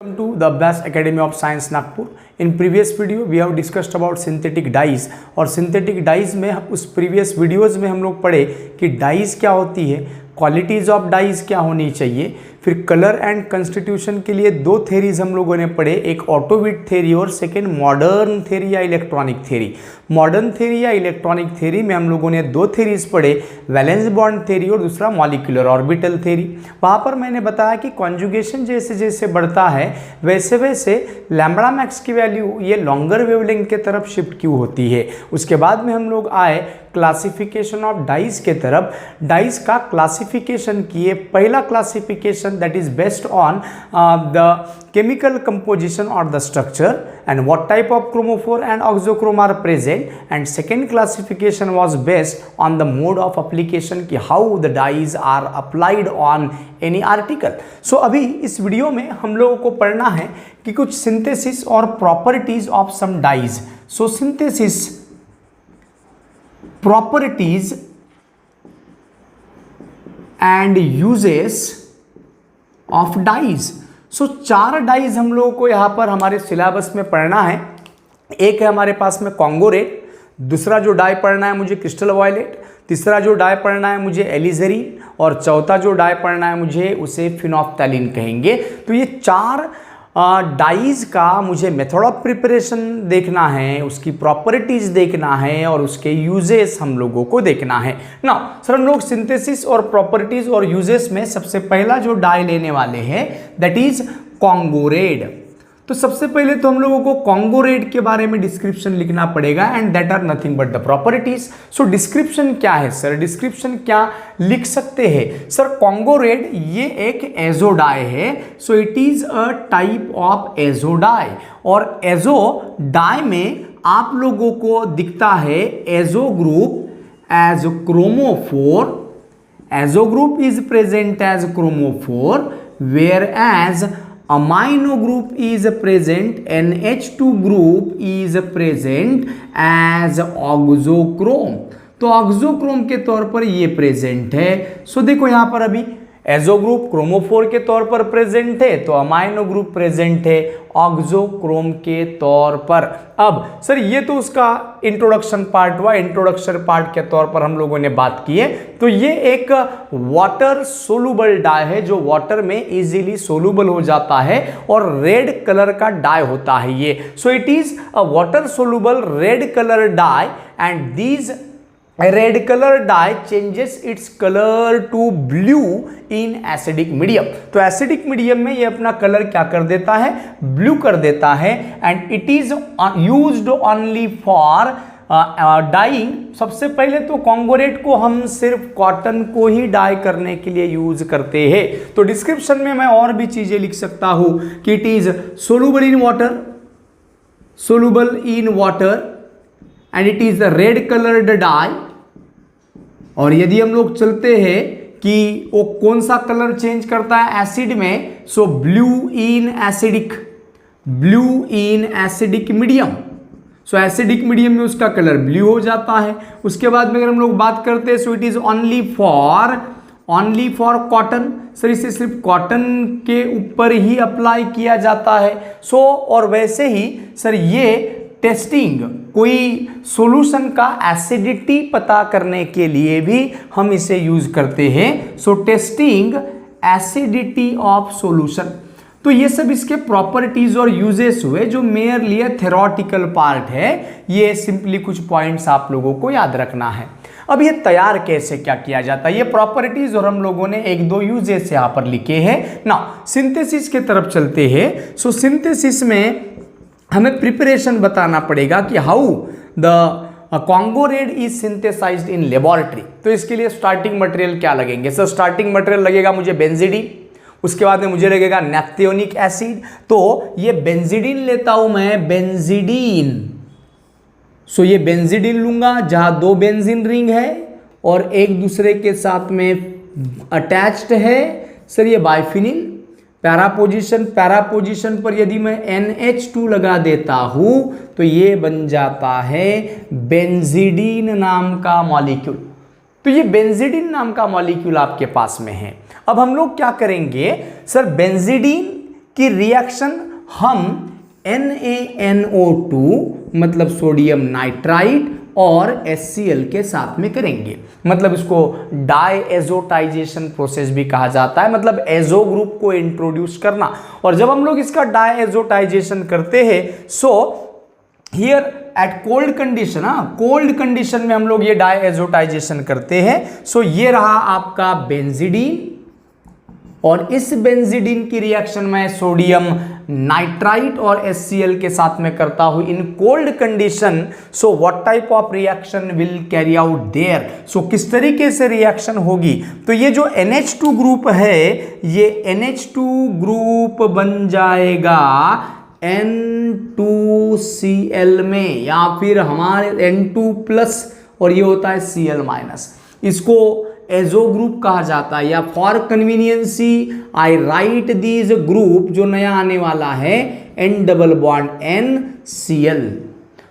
Welcome to the Best Academy of Science Nagpur. In previous video we have discussed about synthetic dyes और synthetic dyes में उस previous videos में हम लोग पढ़े कि dyes क्या होती है, क्वालिटीज़ ऑफ डाइज क्या होनी चाहिए, फिर कलर एंड कंस्टिट्यूशन के लिए दो थेरीज हम लोगों ने पढ़े, एक ऑटोविट थेरी और सेकेंड मॉडर्न थेरी या इलेक्ट्रॉनिक थेरी। मॉडर्न थेरी या इलेक्ट्रॉनिक थेरी में हम लोगों ने दो थेरीज पढ़े, वैलेंस बॉन्ड थेरी और दूसरा मॉलिक्यूलर ऑर्बिटल थेरी। वहाँ पर मैंने बताया कि कॉन्जुगेशन जैसे जैसे बढ़ता है वैसे वैसे लैम्बडा मैक्स की वैल्यू ये लॉन्गर वेवलेंथ के तरफ शिफ्ट क्यों होती है। उसके बाद में हम लोग आए क्लासिफिकेशन ऑफ डाइज के तरफ। डाइज का क्लासिफिकेशन किए, पहला classification that is based on the chemical composition or the structure and what type of chromophore and oxochrome are present, and second classification was based on the mode of application कि how the dyes are applied on any article. So अभी इस video में हम लोगों को पढ़ना है कि कुछ synthesis और properties of some dyes. So synthesis, properties and uses of dyes. सो चार डाइज हम लोगों को यहाँ पर हमारे सिलेबस में पढ़ना है। एक है हमारे पास में कॉन्गो रेड, दूसरा जो डाई पढ़ना है मुझे क्रिस्टल वायलेट, तीसरा जो डाई पढ़ना है मुझे एलिजरीन और चौथा जो डाई पढ़ना है मुझे उसे फिनोफ्थैलिन कहेंगे। तो ये चार डाइज का मुझे मेथड ऑफ प्रिपरेशन देखना है, उसकी प्रॉपर्टीज़ देखना है और उसके यूजेस हम लोगों को देखना है ना। सर हम लोग सिंथेसिस और प्रॉपर्टीज़ और यूजेस में सबसे पहला जो डाई लेने वाले हैं दैट इज कॉन्गो रेड। तो सबसे पहले तो हम लोगों को कॉन्गो रेड के बारे में डिस्क्रिप्शन लिखना पड़ेगा and that are nothing but the properties. So description क्या है सर, डिस्क्रिप्शन क्या लिख सकते हैं सर? कॉन्गो रेड ये एक एजो डाई है। So it is a type of azo dye और एजो डाई में आप लोगों को दिखता है azo group as chromophore, azo group is present as chromophore where as amino group is present, NH2 group is present as oxochrome। तो auxochrome के तौर पर ये प्रेजेंट है। सो देखो यहाँ पर अभी एजो ग्रुप क्रोमोफोर के तौर पर प्रेजेंट है तो अमाइनो ग्रुप प्रेजेंट है ऑक्सोक्रोम के तौर पर। अब सर ये तो उसका इंट्रोडक्शन पार्ट हुआ, इंट्रोडक्शन पार्ट के तौर पर हम लोगों ने बात की है। तो ये एक वाटर सोलुबल डाई है जो वाटर में इजीली सोलुबल हो जाता है और रेड कलर का डाई होता है ये। So it is a water soluble red colour dye and these red colour dye changes its colour to blue in acidic medium. तो एसिडिक मीडियम में ये अपना कलर क्या कर देता है, ब्लू कर देता है and it is used only for dyeing. सबसे पहले तो कॉन्गो रेड को हम सिर्फ कॉटन को ही डाई करने के लिए यूज करते हैं। तो डिस्क्रिप्शन में मैं और भी चीजें लिख सकता हूं कि it is soluble in water, soluble in water and it is the red coloured dye. और यदि हम लोग चलते हैं कि वो कौन सा कलर चेंज करता है एसिड में, सो blue in acidic, blue in acidic medium. So acidic medium में उसका कलर ब्लू हो जाता है। उसके बाद में अगर हम लोग बात करते हैं so it is only for cotton. Sir इसे सिर्फ कॉटन के ऊपर ही अप्लाई किया जाता है। सो और वैसे ही सर ये टेस्टिंग, कोई सॉल्यूशन का एसिडिटी पता करने के लिए भी हम इसे यूज करते हैं। सो टेस्टिंग एसिडिटी ऑफ सॉल्यूशन। तो ये सब इसके प्रॉपर्टीज और यूजेस हुए जो मेयरली थ्योरेटिकल पार्ट है। ये सिंपली कुछ पॉइंट्स आप लोगों को याद रखना है। अब ये तैयार कैसे क्या किया जाता है, ये प्रॉपर्टीज और हम लोगों ने एक दो यूजेस यहाँ पर लिखे हैं ना। सिंथेसिस के तरफ चलते हैं। सो सिंथेसिस में हमें प्रिपरेशन बताना पड़ेगा कि how the Congo red is synthesised in laboratory. तो इसके लिए स्टार्टिंग मटेरियल क्या लगेंगे सर? स्टार्टिंग मटेरियल लगेगा मुझे बेंजीडीन, उसके बाद में मुझे लगेगा नैप्थेनिक एसिड। तो ये बेंजीडीन लेता हूं मैं, बेंजीडीन। सो ये बेंजीडीन लूंगा जहां दो बेंजीन रिंग है और एक दूसरे के साथ में अटैच्ड है सर ये बाइफिनिल। पैरा पोजीशन पर यदि मैं NH2 लगा देता हूं तो ये बन जाता है बेंजीडीन नाम का मॉलिक्यूल। तो ये बेंजीडीन नाम का मॉलिक्यूल आपके पास में है। अब हम लोग क्या करेंगे सर, बेंजीडीन कि रिएक्शन हम NaNO2 मतलब सोडियम नाइट्राइट और HCl के साथ में करेंगे। मतलब इसको डायएजोटाइजेशन प्रोसेस भी कहा जाता है, मतलब एजो ग्रुप को इंट्रोड्यूस करना। और जब हम लोग इसका डायएजोटाइजेशन करते हैं, so here eight cold condition, cold condition में हम लोग ये डायएजोटाइजेशन करते हैं। सो ये रहा आपका बेंजीडीन, और इस बेंजीडीन की रिएक्शन में सोडियम नाइट्राइट और HCl के साथ में करता हूं in cold condition. So what type of reaction will carry out there, so किस तरीके से रिएक्शन होगी। तो ये जो NH2 ग्रुप है, ये NH2 ग्रुप बन जाएगा N2Cl में, या फिर हमारे N2+ और ये होता है Cl-। इसको एजो ग्रुप कहा जाता है, या for conveniences I right these group, जो नया आने वाला है N+NCl।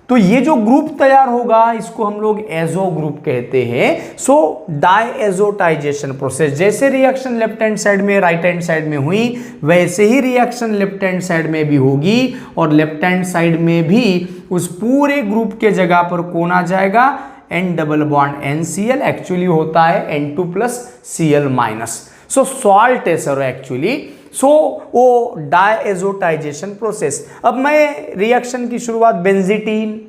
तो ये जो ग्रुप तैयार होगा इसको हम लोग एजो ग्रुप कहते हैं। सो डायएजोटाइजेशन प्रोसेस, जैसे रिएक्शन लेफ्ट हैंड साइड में राइट हैंड साइड में हुई, वैसे ही रिएक्शन लेफ्ट हैंड साइड में भी होगी, और लेफ्ट हैंड साइड में भी उस पूरे ग्रुप के जगह पर कौन आ जाएगा, N+NCl, एक्चुअली होता है N2+Cl-। सो सॉल्ट है सर एक्चुअली। सो वो डायएजोटाइजेशन प्रोसेस। अब मैं रिएक्शन की शुरुआत बेंजीडीन,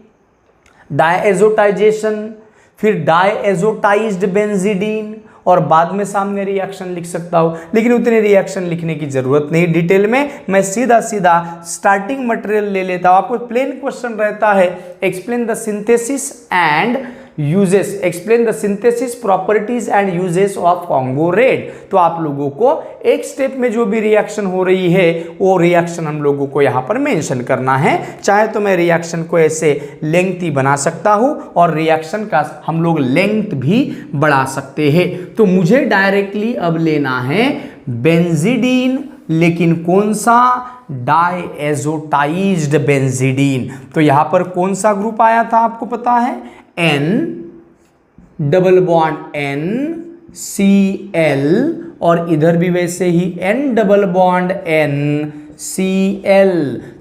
डायएजोटाइजेशन, फिर डायएजोटाइज्ड बेंजीडीन, और बाद में सामने रिएक्शन लिख सकता हूं, लेकिन उतने रिएक्शन लिखने की जरूरत नहीं डिटेल में। मैं सीधा सीधा स्टार्टिंग मटेरियल ले लेता हूं। आपको प्लेन क्वेश्चन रहता है, explain the synthesis and uses, explain the synthesis properties and uses of Congo red. तो आप लोगों को एक स्टेप में जो भी रिएक्शन हो रही है वो रिएक्शन हम लोगों को यहां पर मेंशन करना है। चाहे तो मैं रिएक्शन को ऐसे लेंथी बना सकता हूं, और रिएक्शन का हम लोग लेंथ भी बढ़ा सकते हैं। तो मुझे डायरेक्टली अब लेना है बेंजीडीन, लेकिन कौन सा, डायएजोटाइज्ड बेंजीडीन। तो यहां पर कौन सा ग्रुप आया था आपको पता है, N+NCl, और इधर भी वैसे ही N+NCl।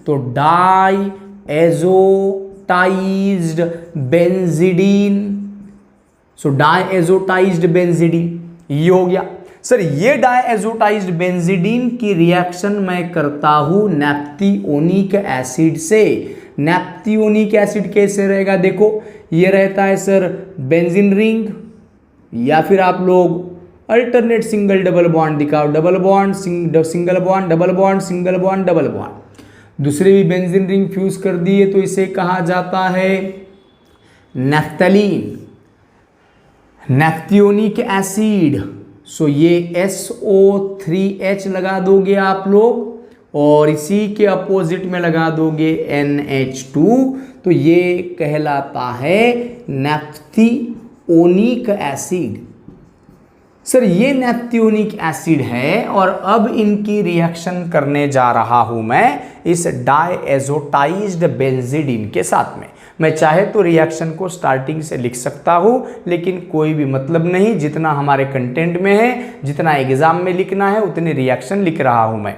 तो डायएजोटाइज्ड बेंजीडीन, सो डायएजोटाइज्ड बेंजीडीन ये हो गया। सर ये डायएजोटाइज्ड बेंजीडीन की रिएक्शन मैं करता हूं नैप्थियोनिक एसिड से। नैप्थियोनिक एसिड कैसे रहेगा, देखो ये रहता है सर बेंजीन रिंग, या फिर आप लोग अल्टरनेट सिंगल डबल बॉन्ड दिखाओ, double bond single bond, double bond single bond, double bond. दूसरे भी बेंजीन रिंग फ्यूज कर दिए तो इसे कहा जाता है नैप्थलीन, नैप्थियोनिक एसिड। सो ये SO3H लगा दोगे आप लोग, और इसी के अपोजिट में लगा दोगे NH2, तो ये कहलाता है नैप्थियोनिक एसिड। सर ये नैप्थियोनिक एसिड है, और अब इनकी रिएक्शन करने जा रहा हूं मैं इस डायएजोटाइज्ड बेंजीडीन के साथ में। मैं चाहे तो रिएक्शन को स्टार्टिंग से लिख सकता हूं, लेकिन कोई भी मतलब नहीं, जितना हमारे कंटेंट में है, जितना एग्जाम में लिखना है उतने रिएक्शन लिख रहा हूं मैं।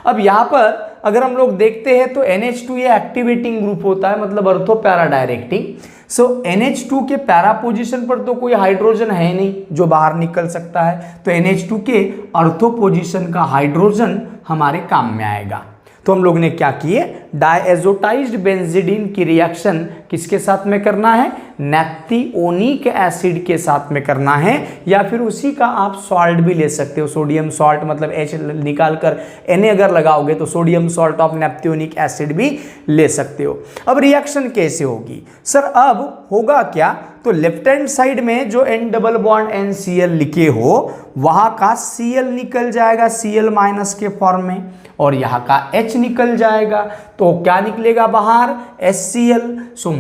अब यहाँ पर अगर हम लोग देखते हैं तो NH2 ये एक्टिवेटिंग ग्रुप होता है, मतलब अर्थो पैरा डायरेक्टिंग। सो NH2 के पैरा पोजीशन पर तो कोई हाइड्रोजन है नहीं जो बाहर निकल सकता है, तो NH2 के अर्थो पोजीशन का हाइड्रोजन हमारे काम में आएगा। तो हम लोग ने क्या किए, डायएजोटाइज्ड बेंजीडीन की रिएक्शन किसके साथ में करना है, नैप्थियोनिक एसिड के साथ में करना है, या फिर उसी का आप सॉल्ट भी ले सकते हो, सोडियम सॉल्ट, मतलब H निकाल कर Na अगर लगाओगे तो सोडियम सॉल्ट ऑफ नैप्थियोनिक एसिड भी ले सकते हो। अब रिएक्शन कैसे होगी सर, अब होगा क्या, तो लेफ्ट हैंड साइड में जो N+NCl लिखे हो वहां का Cl निकल जाएगा Cl- के फॉर्म में, और यहाँ का H निकल जाएगा, तो क्या निकलेगा बाहर, HCl। सो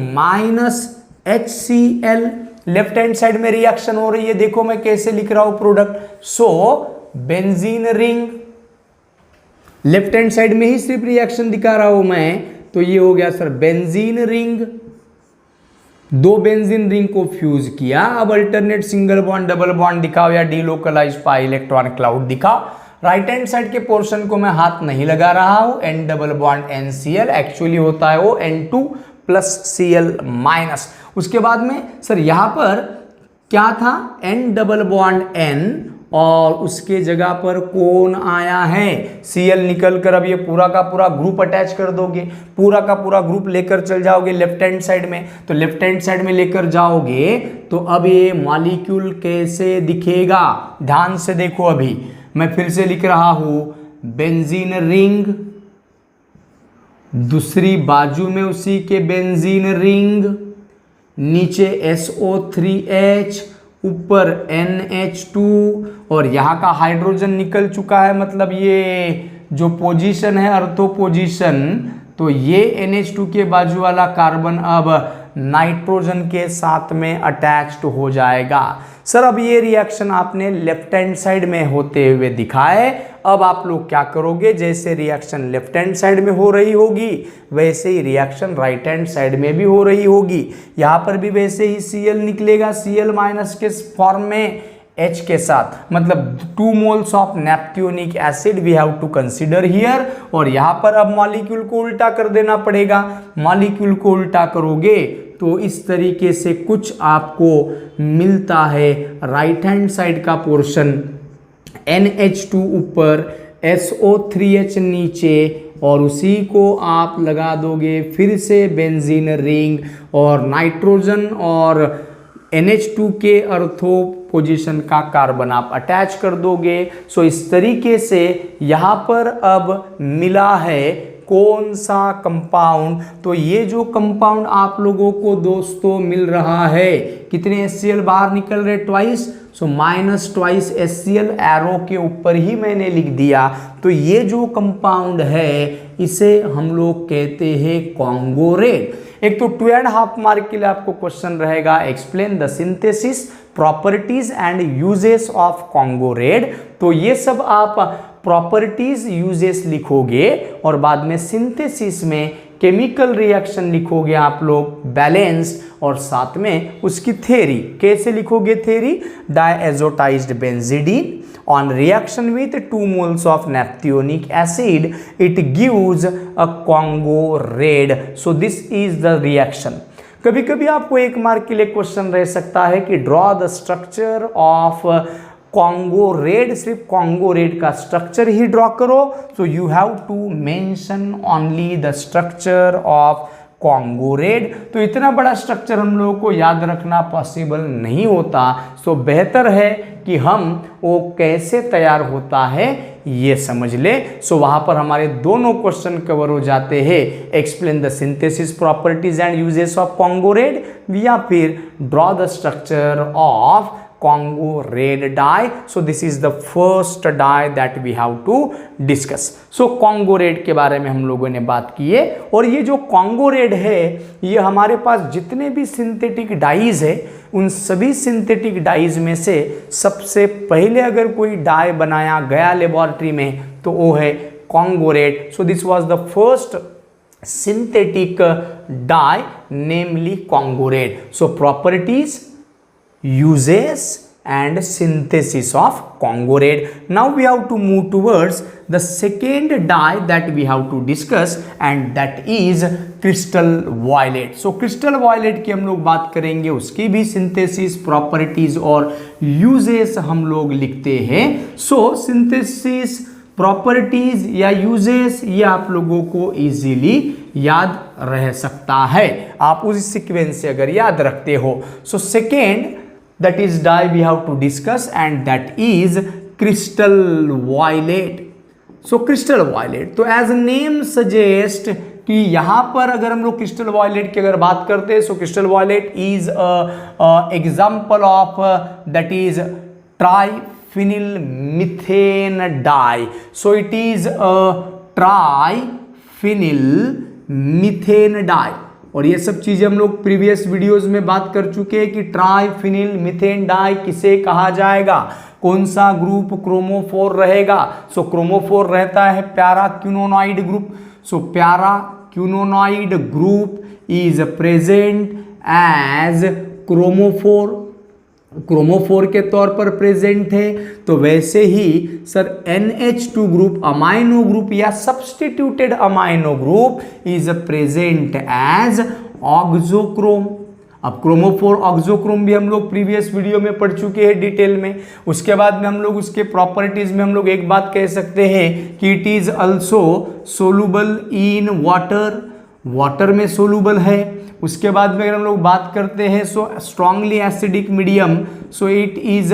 -HCl लेफ्ट हैंड साइड में रिएक्शन हो रही है, देखो मैं कैसे लिख रहा हूं प्रोडक्ट। सो benzene ring, left hand side में ही सिर्फ रिएक्शन दिखा रहा हूं मैं, तो ये हो गया सर बेंजीन रिंग, दो बेंजीन रिंग को फ्यूज किया। अब alternate single bond double bond दिखाओ, या डीलोकलाइज पाई इलेक्ट्रॉन क्लाउड दिखाओ। राइट हैंड साइड के पोर्शन को मैं हाथ नहीं लगा रहा हूं, N double bond NCl actually होता है वो N2 प्लस Cl माइनस। उसके बाद में सर यहां पर क्या था, N डबल बॉन्ड N और उसके जगह पर कौन आया है, Cl निकल कर अब ये पूरा का पूरा ग्रुप अटैच कर दोगे, पूरा का पूरा ग्रुप लेकर चल जाओगे लेफ्ट हैंड साइड में। तो लेफ्ट हैंड साइड में लेकर जाओगे तो अब ये मॉलिक्यूल कैसे दिखेगा, ध्यान से देखो। अभी मैं फिर से लिख रहा हूं, बेंजीन रिंग, दूसरी बाजू में उसी के बेंजीन रिंग, नीचे SO3H, ऊपर NH2 और यहाँ का हाइड्रोजन निकल चुका है, मतलब ये जो पोजीशन है अर्थो पोजीशन, तो ये NH2 के बाजू वाला कार्बन अब नाइट्रोजन के साथ में अटैच्ड हो जाएगा। सर अब ये रिएक्शन आपने लेफ्ट हैंड साइड में होते हुए दिखाए, अब आप लोग क्या करोगे, जैसे रिएक्शन लेफ्ट हैंड साइड में हो रही होगी वैसे ही रिएक्शन राइट हैंड साइड में भी हो रही होगी। यहाँ पर भी वैसे ही Cl निकलेगा, Cl माइनस के फॉर्म में H के साथ, मतलब 2 moles of naphthionic acid we have to consider here. और यहाँ पर अब मॉलिक्यूल को उल्टा कर देना पड़ेगा, मॉलिक्यूल को उल्टा करोगे तो इस तरीके से कुछ आपको मिलता है। राइट हैंड साइड का पोर्शन NH2 ऊपर, SO3H नीचे, और उसी को आप लगा दोगे फिर से बेंजीन रिंग और नाइट्रोजन और NH2 के अर्थो पोजीशन का कार्बन आप अटैच कर दोगे। सो इस तरीके से यहाँ पर अब मिला है कौन सा कंपाउंड, तो ये जो कंपाउंड आप लोगों को दोस्तों मिल रहा है, कितने HCl बाहर निकल रहे, twice, so minus twice HCl arrow के ऊपर ही मैंने लिख दिया। तो ये जो कंपाउंड है इसे हम लोग कहते हैं कॉन्गो रेड। एक तो 2.5 मार्क के लिए आपको क्वेश्चन रहेगा, explain the synthesis properties and uses of Congo red. तो ये सब आप प्रॉपर्टीज यूजेस लिखोगे और बाद में सिंथेसिस में केमिकल रिएक्शन लिखोगे आप लोग बैलेंस्ड, और साथ में उसकी थ्योरी कैसे लिखोगे, theory diazotized benzidine on reaction with 2 moles of naphthenic acid it gives a Congo red. So this is the reaction. कभी कभी आपको 1 मार्क के लिए क्वेश्चन रह सकता है कि draw the structure of Congo red, सिर्फ कॉन्गो रेड का स्ट्रक्चर ही ड्रॉ करो। So you have to mention only the structure of Congo red. तो इतना बड़ा स्ट्रक्चर हम लोगों को याद रखना पॉसिबल नहीं होता, सो बेहतर है कि हम वो कैसे तैयार होता है ये समझ ले। सो वहां पर हमारे दोनों क्वेश्चन कवर हो जाते हैं, explain the synthesis properties and uses of Congo red, या फिर draw the structure of Congo red dye. So this is the first dye that we have to discuss. So Congo red के बारे में हम लोगों ने बात की है, और ये जो Congo red है ये हमारे पास जितने भी सिंथेटिक डाइज है उन सभी सिंथेटिक डाइज में से सबसे पहले अगर कोई डाई बनाया गया लेबोरेटरी में तो वो है Congo red. So this was the first synthetic dye, namely Congo red. So properties, uses and synthesis of Congo red. Now we have to move towards the second dye that we have to discuss, and that is crystal violet. So crystal violet की हम लोग बात करेंगे, उसकी भी synthesis properties और uses हम लोग लिखते हैं। So synthesis प्रॉपर्टीज या यूजेस ये आप लोगों को इजीली याद रह सकता है, आप उस सीक्वेंस से अगर याद रखते हो। So second that is dye we have to discuss, and that is crystal violet. So crystal violet, तो as name suggest कि यहाँ पर अगर हम लोग क्रिस्टल वॉयलेट की अगर बात करते हैं, so crystal violet is example of that is triphenyl methane dye. So it is triphenyl methane dye, और ये सब चीजें हम लोग प्रीवियस वीडियोस में बात कर चुके हैं कि ट्राइफिनिल मीथेन डाई किसे कहा जाएगा, कौन सा ग्रुप क्रोमोफोर रहेगा। सो क्रोमोफोर रहता है para quinonoid group. So para quinonoid group is present as chromophore, chromophore के तौर पर प्रेजेंट है, तो वैसे ही sir NH2 group amino group या substituted amino group is present as auxochrome. अब क्रोमोफोर ऑक्सोक्रोम भी हम लोग प्रीवियस वीडियो में पढ़ चुके हैं डिटेल में। उसके बाद में हम लोग उसके प्रॉपर्टीज में हम लोग एक बात कह सकते हैं कि it is also soluble in water, water में सोलूबल है। उसके बाद में अगर हम लोग बात करते हैं so strongly acidic medium, so it is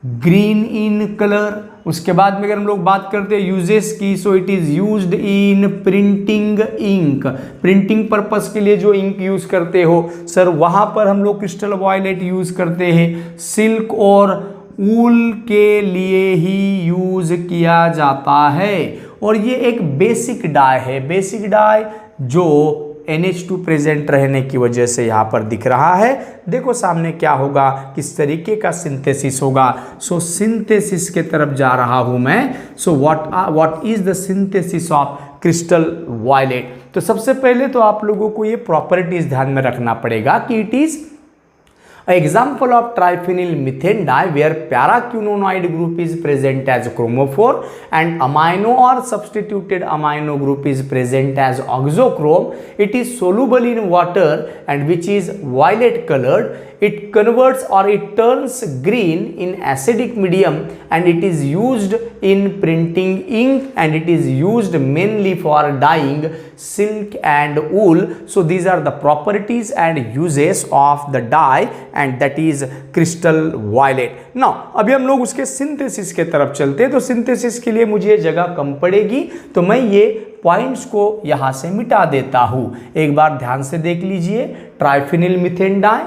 green in colour. उसके बाद में अगर हम लोग बात करते हैं यूजेस की, so it is used in printing ink, printing purpose के लिए जो इंक यूज करते हो सर वहां पर हम लोग क्रिस्टल वायलेट यूज करते हैं। सिल्क और ऊल के लिए ही यूज किया जाता है। और ये एक बेसिक डाई है, बेसिक डाई जो NH2 प्रेजेंट रहने की वजह से यहाँ पर दिख रहा है। देखो सामने क्या होगा, किस तरीके का सिंथेसिस होगा। सो सिंथेसिस के तरफ जा रहा हूं मैं। So what is the synthesis of crystal violet. तो सबसे पहले तो आप लोगों को ये प्रॉपर्टीज ध्यान में रखना पड़ेगा कि it is example of triphenyl methane dye where paraquinonoid group is present as chromophore and amino or substituted amino group is present as oxochrome. It is soluble in water and which is violet colored. It converts or it turns green in acidic medium and it is used in printing ink and it is used mainly for dyeing silk and wool. So these are the properties and uses of the dye and that is crystal violet. Now अभी हम लोग उसके synthesis के तरफ चलते हैं। तो synthesis के लिए मुझे जगह कम पड़ेगी तो मैं ये पॉइंट्स को यहां से मिटा देता हूं। एक बार ध्यान से देख लीजिए, triphenyl methane dye,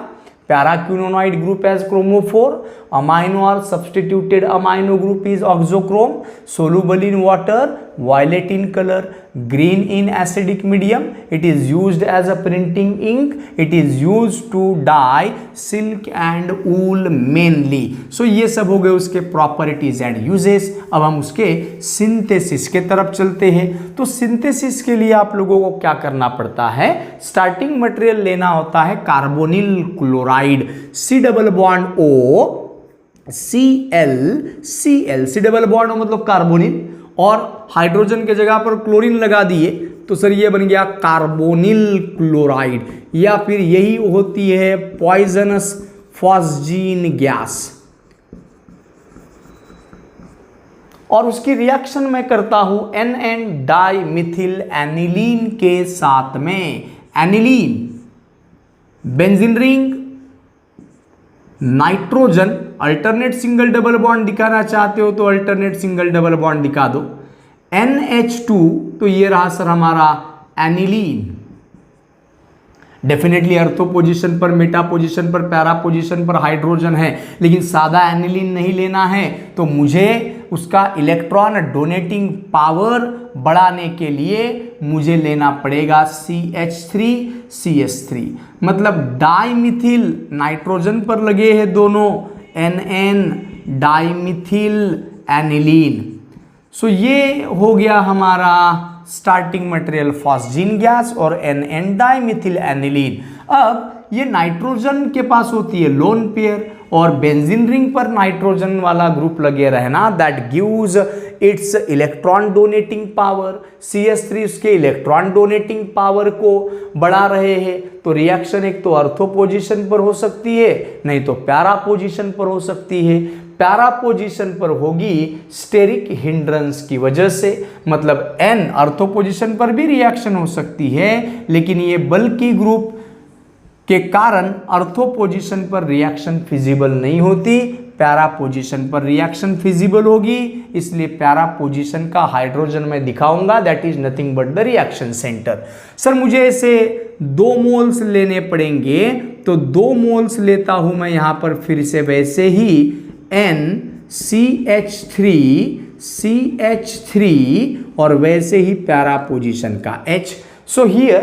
paraquinonoid group as chromophore, amino or substituted amino group is oxochrome, soluble in water, violet in color, green in acidic medium. It is used as a printing ink. It is used to dye silk and wool mainly. So ये सब हो गए उसके properties and uses। अब हम उसके synthesis के तरफ चलते हैं। तो synthesis के लिए आप लोगों को क्या करना पड़ता है, starting material लेना होता है carbonyl chloride, C double bond O Cl, C double bond मतलब कार्बोनिल और हाइड्रोजन के जगह पर क्लोरीन लगा दिए तो सर ये बन गया कार्बोनिल क्लोराइड, या फिर यही होती है पॉइजनस फॉस्जीन गैस। और उसकी रिएक्शन मैं करता हूं NN डाइमिथिल एनिलीन के साथ में। Aniline, benzene ring, nitrogen, alternate single double bond दिखाना चाहते हो तो अल्टरनेट सिंगल डबल बॉन्ड दिखा दो। NH2 तो ये रहा सर हमारा एनिलीन। डेफिनेटली अर्थो पोजीशन पर, मेटा पोजीशन पर, पैरा पोजीशन पर हाइड्रोजन है, लेकिन सादा एनिलीन नहीं लेना है तो मुझे उसका इलेक्ट्रॉन डोनेटिंग पावर बढ़ाने के लिए मुझे लेना पड़ेगा CH3 CH3, मतलब डाइमिथिल नाइट्रोजन पर लगे हैं दोनों, NN डाइमिथिल एनिलीन। सो ये हो गया हमारा स्टार्टिंग मटेरियल फॉस्जीन गैस और NN डाइमिथिल एनिलीन। अब ये नाइट्रोजन के पास होती है लोन पेयर और बेंजीन रिंग पर नाइट्रोजन वाला ग्रुप लगे रहना, that gives it's electron donating power. CH3 उसके इलेक्ट्रॉन डोनेटिंग पावर को बढ़ा रहे हैं, तो रिएक्शन एक तो अर्थो पोजीशन पर हो सकती है, नहीं तो पैरा पोजीशन पर हो सकती है। पैरा पोजीशन पर होगी स्टेरिक हिंड्रेंस की वजह से, मतलब N अर्थो पोजीशन पर भी रिएक्शन हो सकती है, लेकिन ये बल्कि ग्रुप के कारण अर्थो पोजीशन पर रिएक्शन फिजिबल नहीं होती, पैरा पोजीशन पर रिएक्शन फिजिबल होगी। इसलिए पैरा पोजीशन का हाइड्रोजन मैं दिखाऊंगा, that is nothing but the reaction centre. Sir मुझे ऐसे 2 मोल्स लेने पड़ेंगे, तो 2 मोल्स लेता हूं मैं यहां पर फिर से वैसे ही NCH3 CH3 और वैसे ही पैरा पोजीशन का H। So here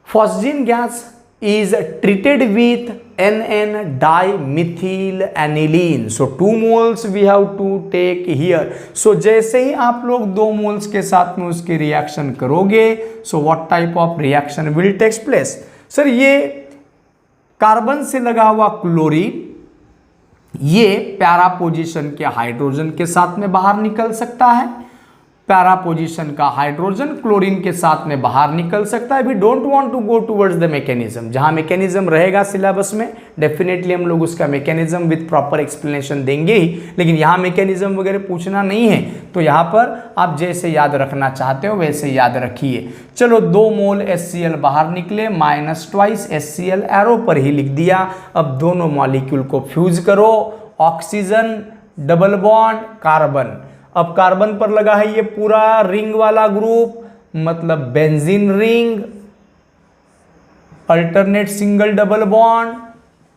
phosgene gas is treated with NN dimethyl aniline. So 2 moles we have to take here. So जैसे ही आप लोग 2 moles के साथ में उसके रिएक्शन करोगे, so what type of reaction will take place? Sir ये कार्बन से लगा हुआ क्लोरीन ये पैरा पोजीशन के हाइड्रोजन के साथ में बाहर निकल सकता है, पैरा पोजीशन का हाइड्रोजन क्लोरीन के साथ में बाहर निकल सकता है। We don't want to go towards the mechanism, जहां मैकेनिज्म रहेगा सिलेबस में डेफिनेटली हम लोग उसका मैकेनिज्म विद प्रॉपर एक्सप्लेनेशन देंगे ही, लेकिन यहाँ मैकेनिज्म वगैरह पूछना नहीं है, तो यहाँ पर आप जैसे याद रखना चाहते हो वैसे याद रखिए। चलो 2 मोल HCl बाहर निकले, -2 HCl एरो पर ही लिख दिया। अब दोनों मॉलिक्यूल को फ्यूज करो, ऑक्सीजन डबल बॉन्ड कार्बन। अब कार्बन पर लगा है ये पूरा रिंग वाला ग्रुप, मतलब benzene ring, alternate single double bond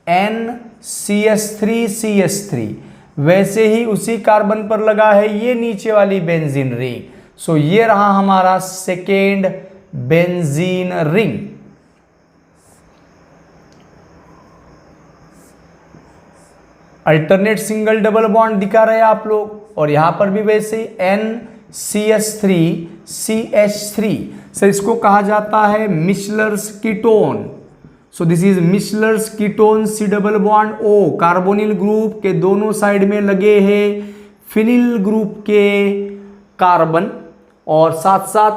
NCH3CH3। वैसे ही उसी कार्बन पर लगा है ये नीचे वाली बेंजीन रिंग। सो ये रहा हमारा second benzene ring. Alternate single double bond दिखा रहे हैं आप लोग, और यहां पर भी वैसे NCH3CH3। सर इसको कहा जाता है Michler's ketone. So this is Michler's ketone, C double bond O, carbonyl group के दोनों साइड में लगे हैं फिनिल ग्रुप के कार्बन, और साथ साथ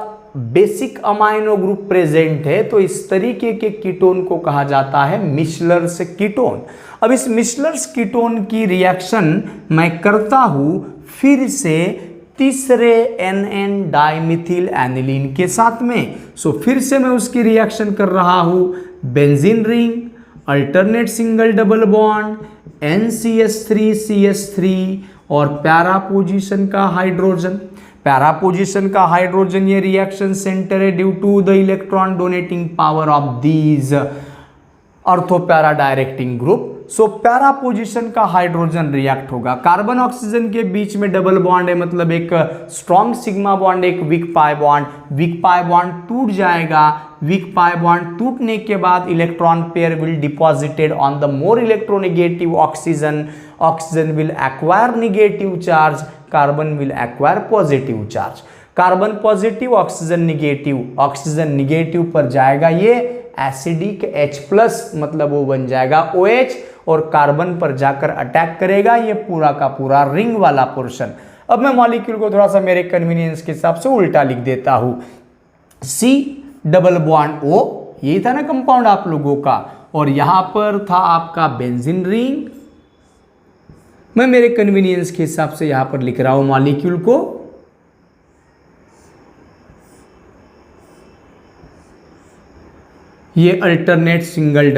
बेसिक अमाइनो ग्रुप प्रेजेंट है, तो इस तरीके के कीटोन को कहा जाता है मिशलर्स कीटोन। अब इस मिशलर्स कीटोन की रिएक्शन मैं करता हूं फिर से तीसरे NN डाइमिथिल एनिलीन के साथ में। सो फिर से मैं उसकी रिएक्शन कर रहा हूं, benzene ring, alternate single double bond NCH3CH3 और पैरा पोजीशन का हाइड्रोजन। पैरा पोजीशन का हाइड्रोजन ये रिएक्शन सेंटर है due to the electron donating power of these ortho para directing group. So para position का हाइड्रोजन रिएक्ट होगा, carbon oxygen के बीच में डबल बॉन्ड है, मतलब एक स्ट्रॉन्ग सिग्मा बॉन्ड, एक weak pi bond. Weak pi bond टूट जाएगा, वीक पाई बॉन्ड टूटने के बाद electron pair will deposited on the more electronegative oxygen. Oxygen will acquire negative charge, carbon will acquire positive charge. Carbon positive, oxygen negative पर जाएगा ये acidic H+, मतलब वो बन जाएगा OH, और कार्बन पर जाकर अटैक करेगा ये पूरा का पूरा रिंग वाला पोर्शन। अब मैं मॉलिक्यूल को थोड़ा सा मेरे कन्वीनियंस के हिसाब से उल्टा लिख देता हूं, C डबल बॉन्ड O, यही था ना कंपाउंड आप लोगों का, और यहां पर था आपका बेंजीन रिंग। मैं मेरे कन्वीनियंस के हिसाब से यहां पर लिख रहा हूं मॉलिक्यूल को, ये alternate single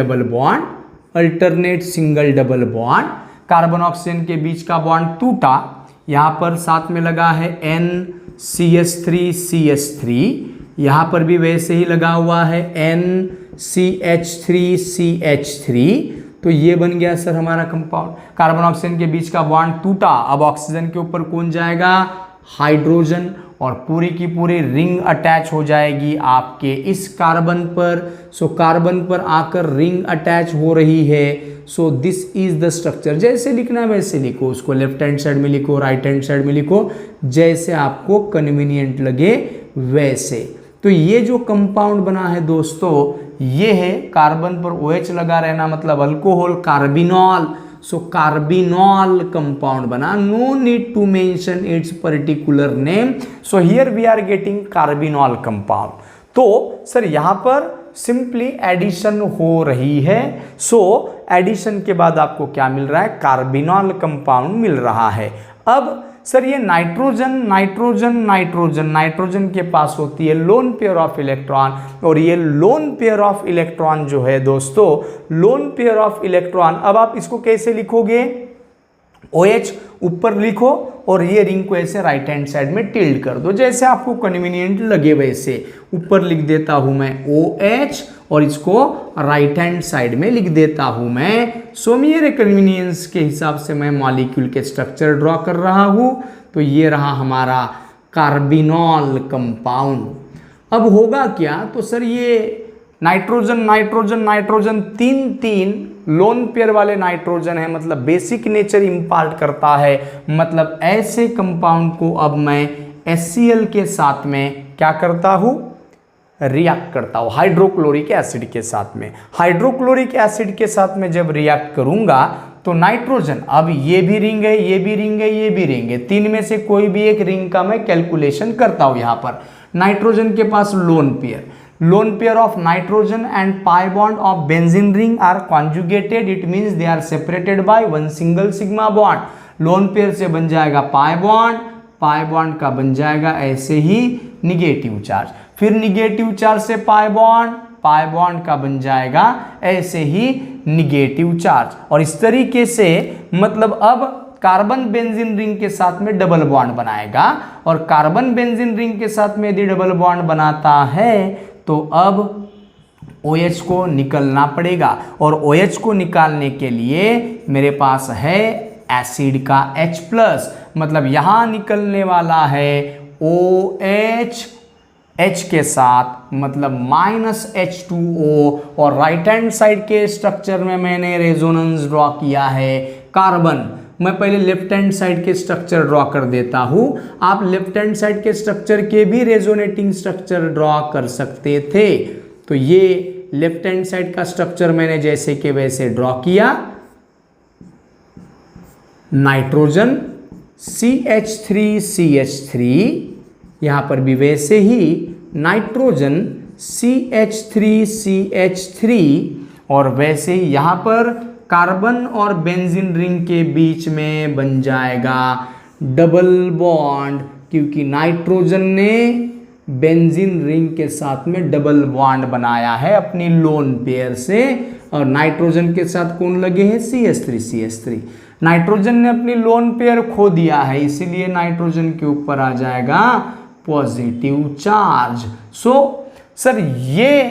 double bond, carbon oxygen के बीच का बॉन्ड टूटा, यहां पर साथ में लगा है NCH3CH3, यहां पर भी वैसे ही लगा हुआ है NCH3CH3, तो ये बन गया सर हमारा कंपाउंड। कार्बन ऑक्सीजन के बीच का बॉन्ड टूटा, अब ऑक्सीजन के ऊपर कौन जाएगा, हाइड्रोजन, और पूरी की पूरी रिंग अटैच हो जाएगी आपके इस कार्बन पर। सो कार्बन पर आकर रिंग अटैच हो रही है। सो दिस इज द स्ट्रक्चर, जैसे लिखना है वैसे लिखो, उसको लेफ्ट हैंड साइड में लिखो, राइट हैंड साइड में लिखो, जैसे आपको कन्वीनियंट लगे वैसे। तो ये जो कंपाउंड बना है दोस्तों, ये है कार्बन पर OH लगा रहना, मतलब alcohol, carbinol. So carbinol compound बना, no need to mention its particular name. So here we are getting carbinol compound. तो सर यहां पर सिंपली एडिशन हो रही है। सो एडिशन के बाद आपको क्या मिल रहा है, कार्बिनॉल कंपाउंड मिल रहा है। अब सर ये नाइट्रोजन के पास होती है लोन पेयर ऑफ इलेक्ट्रॉन, और ये लोन पेयर ऑफ इलेक्ट्रॉन जो है दोस्तों, लोन पेयर ऑफ इलेक्ट्रॉन, अब आप इसको कैसे लिखोगे, OH ऊपर लिखो और ये रिंग को ऐसे राइट हैंड साइड में टिल्ड कर दो, जैसे आपको कन्वीनियंट लगे वैसे। ऊपर लिख देता हूं मैं OH और इसको राइट हैंड साइड में लिख देता हूं मैं। सो मेरे कन्वीनियंस के हिसाब से मैं मॉलिक्यूल के स्ट्रक्चर ड्रॉ कर रहा हूं। तो ये रहा हमारा कार्बिनॉल कंपाउंड। अब होगा क्या, तो सर ये नाइट्रोजन तीन लोन पेयर वाले नाइट्रोजन है, मतलब बेसिक नेचर इंपार्ट करता है। मतलब ऐसे कंपाउंड को अब मैं HCl के साथ में क्या करता हूं, रिएक्ट करता हूं हाइड्रोक्लोरिक एसिड के साथ में। हाइड्रोक्लोरिक एसिड के साथ में जब रिएक्ट करूंगा तो नाइट्रोजन, अब ये भी रिंग है, ये भी रिंग है, ये भी रिंग है, तीन में से कोई भी एक रिंग का मैं कैलकुलेशन करता हूं। यहां पर नाइट्रोजन के पास lone pair of nitrogen and pi bond of benzene ring are conjugated, it means they are separated by one single sigma bond. Lone pair से बन जाएगा पाई बॉन्ड का बन जाएगा ऐसे ही निगेटिव चार्ज, फिर निगेटिव चार्ज से पाई बॉन्ड का बन जाएगा ऐसे ही निगेटिव चार्ज। और इस तरीके से मतलब अब कार्बन बेंजीन रिंग के साथ में डबल बॉन्ड बनाएगा, और कार्बन बेंजीन रिंग के साथ में यदि डबल बॉन्ड बनाता है तो अब OH को निकलना पड़ेगा, और OH को निकालने के लिए मेरे पास है एसिड का H+, मतलब यहां निकलने वाला है OH H के साथ, मतलब -H2O, और राइट हैंड साइड के स्ट्रक्चर में मैंने रेजोनेंस ड्रॉ किया है कार्बन। मैं पहले लेफ्ट हैंड साइड के स्ट्रक्चर ड्रॉ कर देता हूं, आप लेफ्ट हैंड साइड के स्ट्रक्चर के भी रेजोनेटिंग स्ट्रक्चर ड्रॉ कर सकते थे। तो ये लेफ्ट हैंड साइड का स्ट्रक्चर मैंने जैसे के वैसे ड्रॉ किया, नाइट्रोजन CH3 यहां पर भी वैसे ही नाइट्रोजन CH3 और वैसे ही यहां पर कार्बन और बेंजीन रिंग के बीच में बन जाएगा डबल बॉन्ड, क्योंकि नाइट्रोजन ने बेंजीन रिंग के साथ में डबल बॉन्ड बनाया है अपनी लोन पेयर से, और नाइट्रोजन के साथ कौन लगे हैं CH3। नाइट्रोजन ने अपनी लोन पेयर खो दिया है, इसीलिए नाइट्रोजन के ऊपर आ जाएगा पॉजिटिव चार्ज। सर ये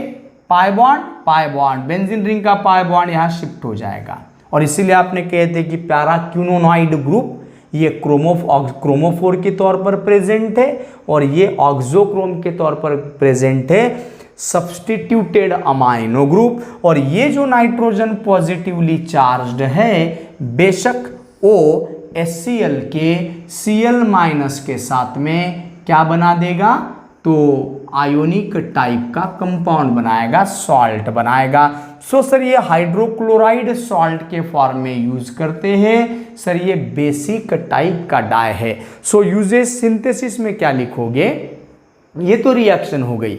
पाई बॉन्ड बेंजीन रिंग का पाई बॉन्ड यहां शिफ्ट हो जाएगा, और इसीलिए आपने कहते कि पैरा क्यूनोनॉइड ग्रुप ये क्रोमोफोर के तौर पर प्रेजेंट है, और ये ऑक्सोक्रोम के तौर पर प्रेजेंट है सब्स्टिट्यूटेड अमाइनो ग्रुप। और ये जो नाइट्रोजन पॉजिटिवली चार्ज्ड है बेशक ओ HCl के Cl- के साथ में क्या बना देगा, तो आयोनिक टाइप का कंपाउंड बनाएगा, सॉल्ट बनाएगा। सर ये हाइड्रोक्लोराइड सॉल्ट के फॉर्म में यूज करते हैं। सर ये बेसिक टाइप का डाई है। यूजेज सिंथेसिस में क्या लिखोगे, ये तो रिएक्शन हो गई।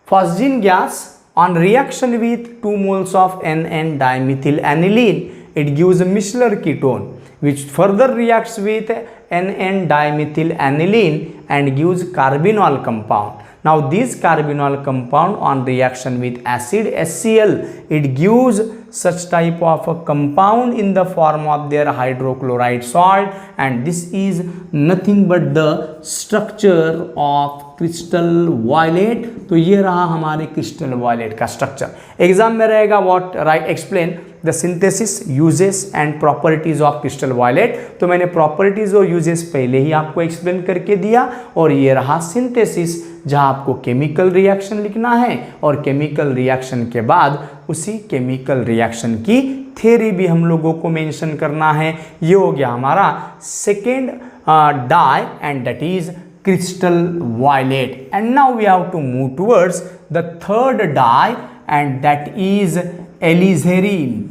Phosgene gas on reaction with 2 moles of NN dimethyl aniline it gives a Mishler ketone which further reacts with NN dimethyl aniline and gives carbinol compound. Now this carbinol compound on reaction with acid HCl it gives such type of a compound in the form of their hydrochloride salt, and this is nothing but the structure of crystal violet। तो ये रहा हमारे crystal violet का structure. Exam में रहेगा what write explain the synthesis uses and properties of crystal violet. तो मैंने properties और यूजेस पहले ही आपको एक्सप्लेन करके दिया, और ये रहा सिंथेसिस जहां आपको केमिकल रिएक्शन लिखना है, और केमिकल रिएक्शन के बाद उसी केमिकल रिएक्शन की थ्योरी भी हम लोगों को मेंशन करना है। ये हो गया हमारा second dye, and that is crystal violet। And now we have to move towards the third dye, and that is alizarin।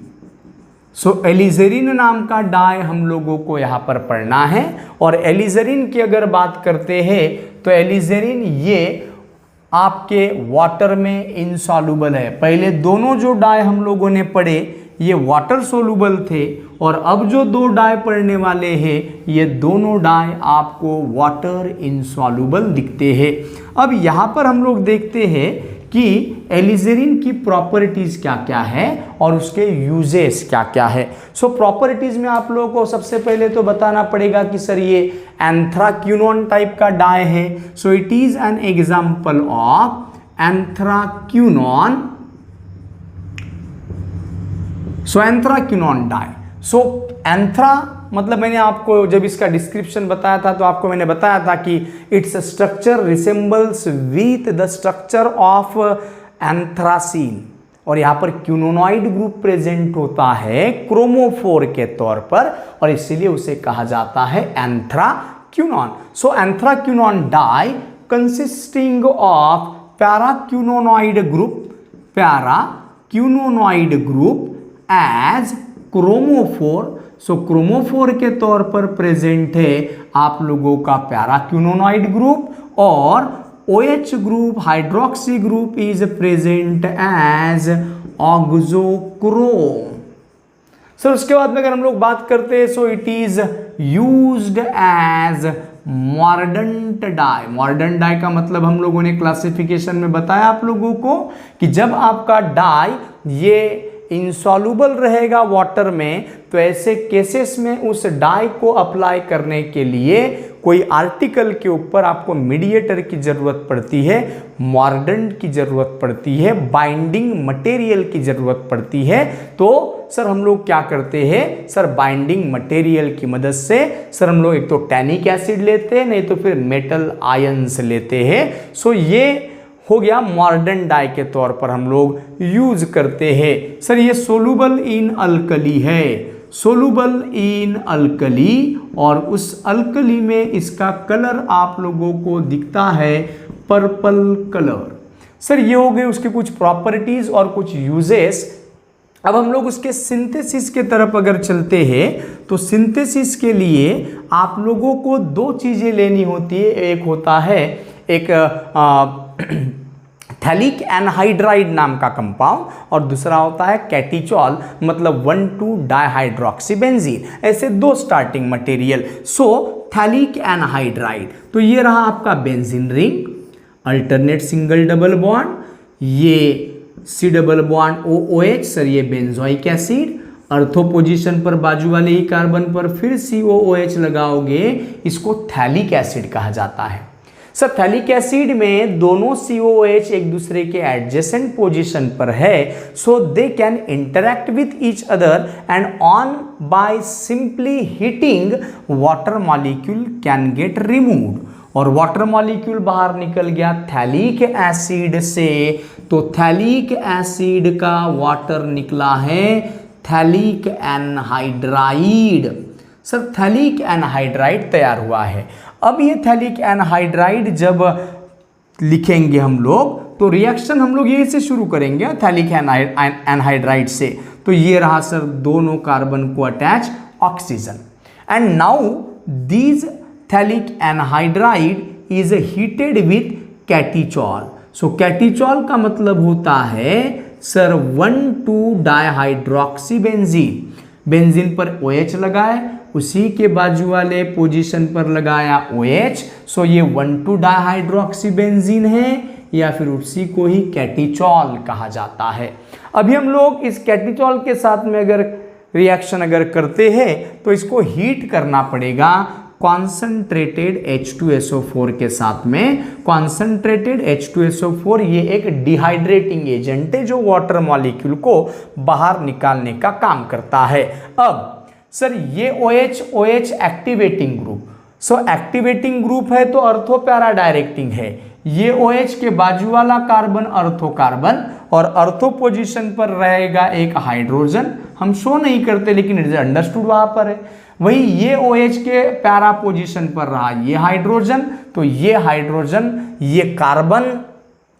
एलिजरीन नाम का डाई हम लोगों को यहाँ पर पढ़ना है। और एलिजरीन की अगर बात करते हैं तो एलिजरीन ये आपके वाटर में इनसॉल्युबल है। पहले दोनों जो डाई हम लोगों ने पढ़े ये वाटर सोलुबल थे, और अब जो दो डाई पढ़ने वाले हैं ये दोनों डाई आपको वाटर इनसॉल्युबल दिखते हैं। अब यहाँ पर हम लोग देखते हैं कि एलिजरीन की प्रॉपर्टीज क्या क्या है और उसके यूजेस क्या क्या है। प्रॉपर्टीज में आप लोगों को सबसे पहले तो बताना पड़ेगा कि सर ये एंथ्राक्यूनोन टाइप का डाई है। It is an example of anthraquinone. Anthraquinone dye. Anthra मतलब मैंने आपको जब इसका डिस्क्रिप्शन बताया था तो आपको मैंने बताया था कि its structure resembles with the structure of anthracene, और यहाँ पर क्यूनोनॉइड ग्रुप प्रेजेंट होता है क्रोमोफोर के तौर पर, और इसीलिए उसे कहा जाता है anthraquinone. Anthraquinone dye consisting of paraquinonoid group as chromophore so chromophore के तौर पर प्रेजेंट है आप लोगों का पैराक्विनोनाइड ग्रुप, और OH group hydroxy group is present as auxochrome. Sir उसके बाद में अगर हम लोग बात करते हैं, so it is used as mordant dye. Mordant dye का मतलब हम लोगों ने क्लासिफिकेशन में बताया आप लोगों को कि जब आपका डाई ये इंसॉल्युबल रहेगा वाटर में, तो ऐसे केसेस में उस डाई को अप्लाई करने के लिए कोई आर्टिकल के ऊपर आपको मीडिएटर की जरूरत पड़ती है, मॉर्डेंट की जरूरत पड़ती है, बाइंडिंग मटेरियल की जरूरत पड़ती है। तो सर हम लोग क्या करते हैं, सर बाइंडिंग मटेरियल की मदद से सर हम लोग एक तो टैनिक एसिड लेते हैं, नहीं तो फिर मेटल आयंस लेते हैं। सो ये हो गया मॉर्डन डाई के तौर पर हम लोग यूज करते हैं। सर ये सोलुबल इन अल्कली है, सोलुबल इन अल्कली, और उस अल्कली में इसका कलर आप लोगों को दिखता है पर्पल कलर। सर ये हो गए उसके कुछ प्रॉपर्टीज और कुछ यूजेस। अब हम लोग उसके सिंथेसिस के तरफ अगर चलते हैं, तो सिंथेसिस के लिए आप लोगों को दो चीजें लेनी होती है। एक होता है एक थैलिक एनहाइड्राइड नाम का कंपाउंड, और दूसरा होता है कैटिचॉल, मतलब 1,2-डाइहाइड्रोक्सीबेंजीन। ऐसे दो स्टार्टिंग मटेरियल। सो थैलिक एनहाइड्राइड, तो ये रहा आपका benzene ring, alternate single double bond, ये C double bond OOH, sir ये बेंजोइक एसिड, अर्थो पोजीशन पर बाजू वाले ही कार्बन पर फिर COOH लगाओगे, इसको थैलिक एसिड कहा जाता है। सर थैलिक एसिड में दोनों COOH एक दूसरे के एडजेसेंट पोजीशन पर है, so they can interact with each other and on by simply heating water molecule can get removed, और वाटर मॉलिक्यूल बाहर निकल गया थैलिक एसिड से, तो थैलिक एसिड का वाटर निकला है phthalic anhydride. Sir phthalic anhydride तैयार हुआ है। अब ये थैलिक एनहाइड्राइड जब लिखेंगे हम लोग, तो रिएक्शन हम लोग यही से शुरू करेंगे थैलिक एनहाइड्राइड से। तो ये रहा सर दोनों कार्बन को attach oxygen, and now these phthalic anhydride is heated with catechol. So catechol का मतलब होता है सर 1,2-डाइहाइड्रोक्सीबेंजीन। बेंजीन पर OH लगाए, उसी के बाजू वाले पोजीशन पर लगाया OH, सो ये 1,2-डाइहाइड्रोक्सीबेंजीन है, या फिर उसी को ही कैटिचॉल कहा जाता है। अभी हम लोग इस कैटिचॉल के साथ में अगर रिएक्शन अगर करते हैं, तो इसको हीट करना पड़ेगा कॉन्सेंट्रेटेड H2SO4 के साथ में। कॉन्सेंट्रेटेड H2SO4 ये एक डिहाइड्रेटिंग एजेंट है जो वाटर मॉलिक्यूल को बाहर निकालने का काम करता है। अब सर ये OH एक्टिवेटिंग ग्रुप, सो एक्टिवेटिंग ग्रुप है तो अर्थो पैरा डायरेक्टिंग है। ये OH के बाजू वाला कार्बन अर्थो कार्बन, और अर्थो पोजीशन पर रहेगा एक हाइड्रोजन, हम शो नहीं करते लेकिन इट इज अंडरस्टूड वहां पर है। वही ये OH के पैरा पोजीशन पर रहा ये हाइड्रोजन, तो ये हाइड्रोजन ये कार्बन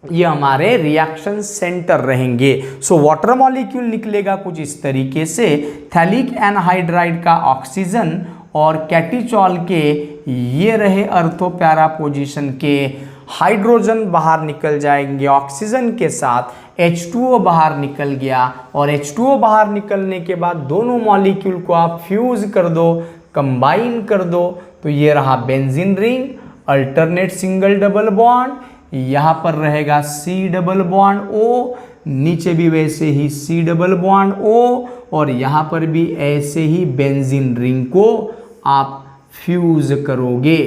ये हमारे रिएक्शन सेंटर रहेंगे। सो वाटर मॉलिक्यूल निकलेगा कुछ इस तरीके से, थैलिक एनहाइड्राइड का ऑक्सीजन और कैटिचॉल के ये रहे अर्थो पैरा पोजीशन के हाइड्रोजन बाहर निकल जाएंगे ऑक्सीजन के साथ, H2O बाहर निकल गया, और H2O बाहर निकलने के बाद दोनों मॉलिक्यूल को आप फ्यूज कर दो, कंबाइन कर दो, तो ये रहा benzene ring, alternate single double bond, यहाँ पर रहेगा C डबल बॉन्ड O, नीचे भी वैसे ही C डबल बॉन्ड O, और यहाँ पर भी ऐसे ही बेंजीन रिंग को आप फ्यूज करोगे।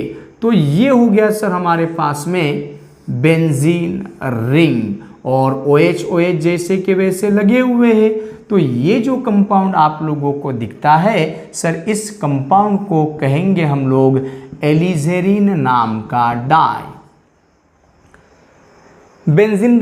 तो ये हो गया सर हमारे पास में बेंजीन रिंग, और OH जैसे के वैसे लगे हुए हैं। तो ये जो कंपाउंड आप लोगों को दिखता है सर, इस कंपाउंड को कहेंगे हम लोग एलिजेरिन नाम का डाई। बेंजीन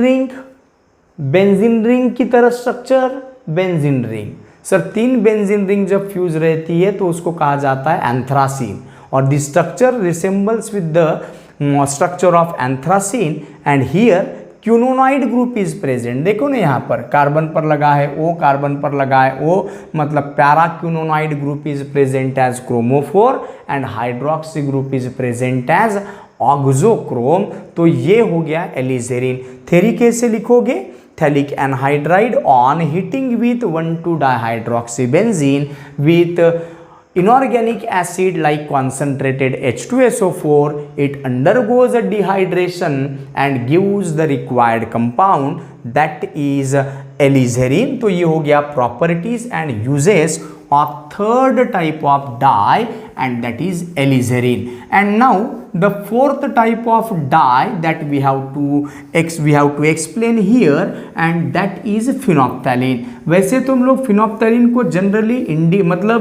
रिंग की तरह structure, benzene ring sir 3 benzene ring जब फ्यूज रहती है तो उसको कहा जाता है एंथ्रासीन, और the structure resembles with the structure of anthracene, and here quinonoid group is present. देखो ना यहाँ पर कार्बन पर लगा है O, कार्बन पर लगा है O, मतलब para quinonoid group is present as chromophore and hydroxy group is present as auxochrome. तो ये हो गया एलिजेरिन। थ्योरी कैसे लिखोगे? Phthalic anhydride on heating with 1,2-dihydroxybenzene with inorganic acid like concentrated H2SO4, it undergoes a dehydration and gives the required compound that is alizarin। तो ये हो गया properties and uses of third type of dye and that is alizarin। And now the fourth type of dye that we have to explain here and that is phenolphthalein। वैसे तो हम लोग phenolphthalein को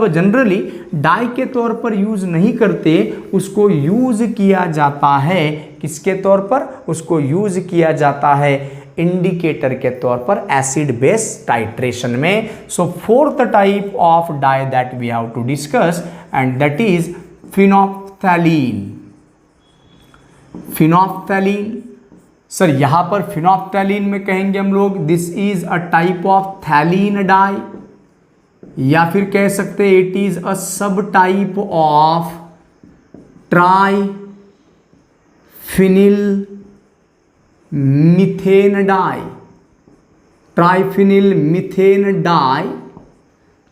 generally die के तौर पर use नहीं करते, उसको यूज किया जाता है किसके तौर पर? उसको यूज किया जाता है इंडिकेटर के तौर पर एसिड बेस टाइट्रेशन में। So fourth type of dye that we have to discuss and that is phenolphthalein. Phenolphthalein sir यहां पर फिनोफ्थैलीन में कहेंगे हम लोग this is a type of phthalein dye, या फिर कह सकते it is a subtype of triphenyl methane dye, triphenyl methane dye,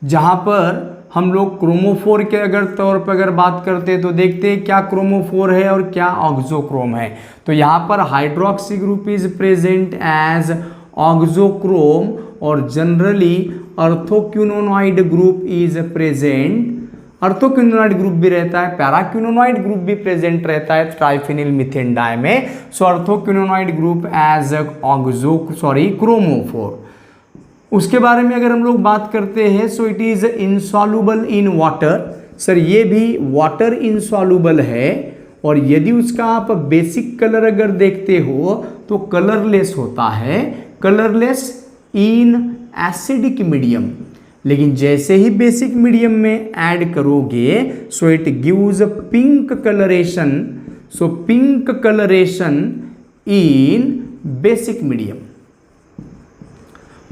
जहां पर हम लोग क्रोमोफोर के तौर पर अगर बात करते हैं तो देखते हैं क्या क्रोमोफोर है और क्या ऑक्सोक्रोम है। तो यहाँ पर hydroxy group is present as auxochrome और generally orthoquinonoid group is present, orthoquinonoid group भी रहता है, पैराक्यूनोनाइड ग्रुप भी प्रेजेंट रहता है ट्राइफिनिल मिथेन डाई में। सो अर्थोक्यूनोनाइड ग्रुप एज क्रोमोफोर। उसके बारे में अगर हम लोग बात करते हैं so it is insoluble in water. Sir ये भी वाटर इनसॉल्युबल है और यदि उसका आप बेसिक कलर अगर देखते हो तो कलरलेस होता है, कलरलेस इन एसिडिक मीडियम। लेकिन जैसे ही बेसिक मीडियम में ऐड करोगे so it gives pink colouration, so pink colouration in basic medium.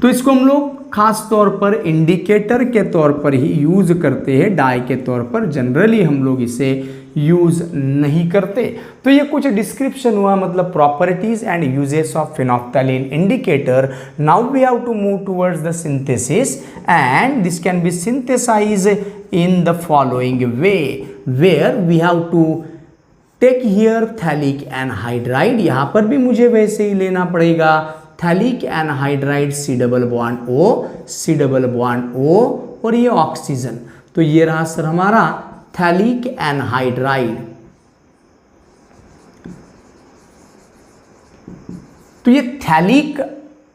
तो इसको हम लोग खास तौर पर इंडिकेटर के तौर पर ही यूज करते हैं, डाई के तौर पर जनरली हम लोग इसे यूज नहीं करते। तो ये कुछ डिस्क्रिप्शन हुआ, मतलब properties and uses of phenolphthalein indicator. Now we have to move towards the synthesis and this can be synthesize in the following way where we have to take here phthalic anhydride. यहां पर भी मुझे वैसे ही लेना पड़ेगा phthalic anhydride C double bond O और ये ऑक्सीजन। तो ये रहा सर हमारा थैलिक एनहाइड्राइड। तो ये थैलिक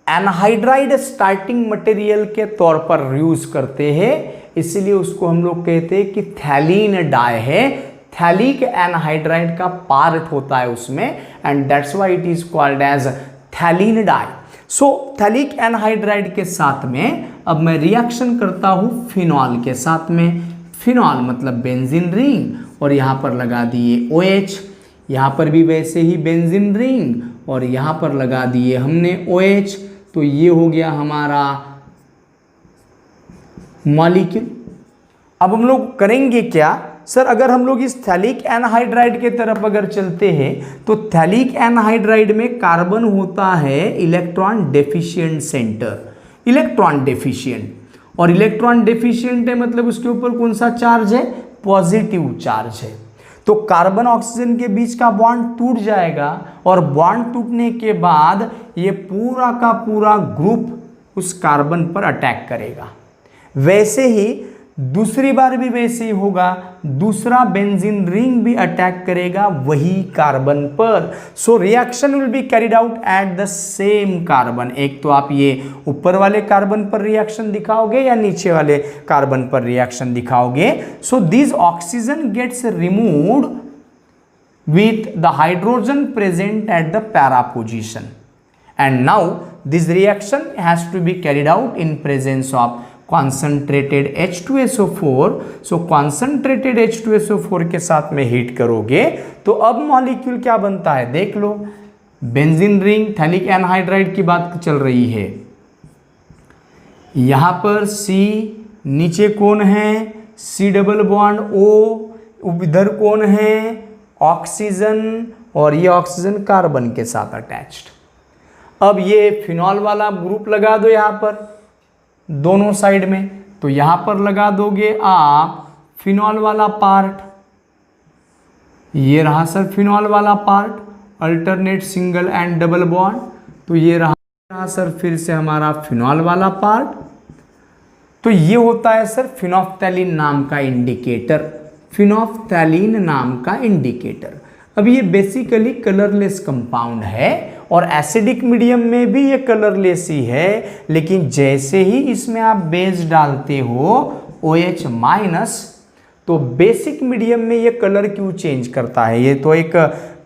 एनहाइड्राइड स्टार्टिंग मटेरियल के तौर पर यूज करते हैं, इसलिए उसको हम लोग कहते हैं कि थैलीन डाई है। थैलिक एनहाइड्राइड का पार्ट होता है उसमें and that's why it is called as phthalein dye. So phthalic anhydride के साथ में अब मैं रिएक्शन करता हूं फिनॉल के साथ में। फिनॉल मतलब बेंजीन रिंग और यहां पर लगा दिए OH, यहां पर भी वैसे ही बेंजीन रिंग और यहां पर लगा दिए हमने OH। तो ये हो गया हमारा मॉलिक्यूल। अब हम लोग करेंगे क्या सर? अगर हम लोग इस थैलिक एनहाइड्राइड के तरफ अगर चलते हैं तो थैलिक एनहाइड्राइड में कार्बन होता है electron deficient centre, electron deficient. और इलेक्ट्रॉन डेफिशिएंट है मतलब उसके ऊपर कौन सा चार्ज है? पॉजिटिव चार्ज है। तो कार्बन ऑक्सीजन के बीच का बॉन्ड टूट जाएगा और बॉन्ड टूटने के बाद ये पूरा का पूरा ग्रुप उस कार्बन पर अटैक करेगा। वैसे ही दूसरी बार भी वैसे ही होगा, दूसरा बेंजीन रिंग भी अटैक करेगा वही कार्बन पर। So reaction will be carried out at the same carbon. एक तो आप ये ऊपर वाले कार्बन पर रिएक्शन दिखाओगे या नीचे वाले कार्बन पर रिएक्शन दिखाओगे। So this oxygen gets removed with the hydrogen present at the para position, and now this reaction has to be carried out in presence of concentrated H2SO4। so concentrated H2SO4 के साथ में heat करोगे तो अब molecule क्या बनता है देख लो। बेंजीन रिंग, थैलिक एनहाइड्राइड की बात चल रही है। यहाँ पर C, नीचे कौन है, C डबल बॉन्ड O, इधर कौन है, ऑक्सीजन, और ये ऑक्सीजन कार्बन के साथ अटैच्ड। अब ये फिनॉल वाला ग्रुप लगा दो यहाँ पर दोनों साइड में, तो यहाँ पर लगा दोगे आप फिनॉल वाला पार्ट, ये रहा सर फिनॉल वाला part, alternate single and double bond, तो ये रहा सर फिर से हमारा फिनॉल वाला पार्ट। तो ये होता है सर फिनोफ्थैलीन नाम का इंडिकेटर, फिनोफ्थैलीन नाम का इंडिकेटर। अब ये बेसिकली कलरलेस कंपाउंड है और एसिडिक मीडियम में भी ये कलरलेस ही है, लेकिन जैसे ही इसमें आप बेस डालते हो OH माइनस, तो बेसिक मीडियम में ये कलर क्यों चेंज करता है। ये तो एक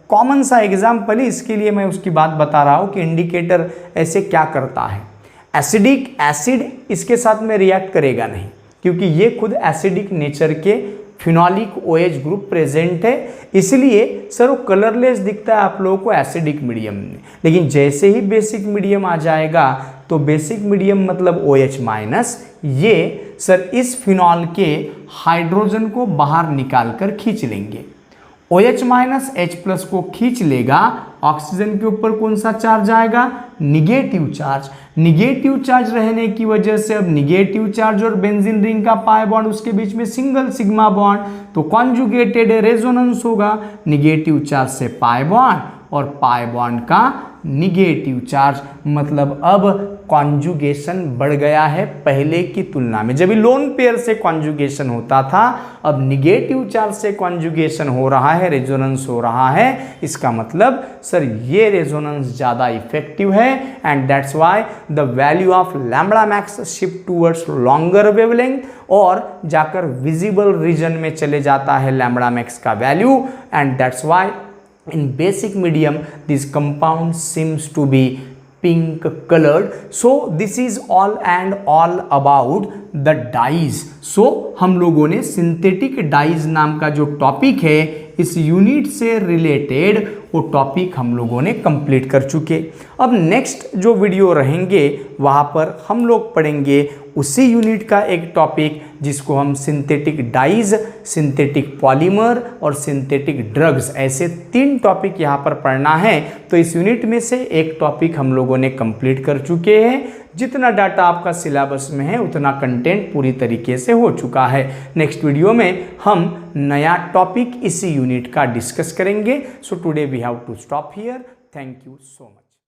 कॉमन सा एग्जाम्पल है, इसके लिए मैं उसकी बात बता रहा हूँ कि इंडिकेटर ऐसे क्या करता है। एसिडिक एसिड इसके साथ में रिएक्ट करेगा नहीं, क्योंकि ये खुद एसिडिक नेचर के फिनॉलिक OH ग्रुप प्रेजेंट है, इसलिए सर वो कलरलेस दिखता है आप लोगों को एसिडिक मीडियम में। लेकिन जैसे ही बेसिक मीडियम आ जाएगा, तो बेसिक मीडियम मतलब OH माइनस, ये सर इस फिनॉल के हाइड्रोजन को बाहर निकाल कर खींच लेंगे। OH माइनस H प्लस को खींच लेगा, ऑक्सीजन के ऊपर कौन सा चार्ज आएगा, निगेटिव चार्ज। निगेटिव चार्ज रहने की वजह से अब निगेटिव चार्ज और बेंजीन रिंग का पाई बॉन्ड, उसके बीच में सिंगल सिग्मा बॉन्ड, तो कॉन्जुगेटेड रेजोनेंस होगा, निगेटिव चार्ज से पाई बॉन्ड और पाई बॉन्ड का निगेटिव चार्ज, मतलब अब कॉन्जुगेशन बढ़ गया है पहले की तुलना में। जब लोन पेयर से कॉन्जुगेशन होता था, अब निगेटिव चार्ज से कॉन्जुगेशन हो रहा है, रेजोनेंस हो रहा है। इसका मतलब सर ये रेजोनेंस ज़्यादा इफेक्टिव है, and that's why the value of lambda max shift towards longer wavelength, और जाकर विजिबल रीजन में चले जाता है लैम्बडा मैक्स का value, and that's why in basic medium this compound seems to be pink colored. So this is all and all about the dyes. So हम लोगों ने सिंथेटिक डाइज नाम का जो टॉपिक है, इस यूनिट से रिलेटेड वो टॉपिक हम लोगों ने कंप्लीट कर चुके। अब नेक्स्ट जो वीडियो रहेंगे वहाँ पर हम लोग पढ़ेंगे उसी यूनिट का एक टॉपिक, जिसको हम सिंथेटिक डाइज, सिंथेटिक पॉलीमर और सिंथेटिक ड्रग्स, ऐसे 3 टॉपिक यहाँ पर पढ़ना है। तो इस यूनिट में से एक टॉपिक हम लोगों ने कंप्लीट कर चुके हैं। जितना डाटा आपका सिलेबस में है उतना कंटेंट पूरी तरीके से हो चुका है। नेक्स्ट वीडियो में हम नया टॉपिक इसी यूनिट का डिस्कस करेंगे। So today we have to stop here. Thank you so much.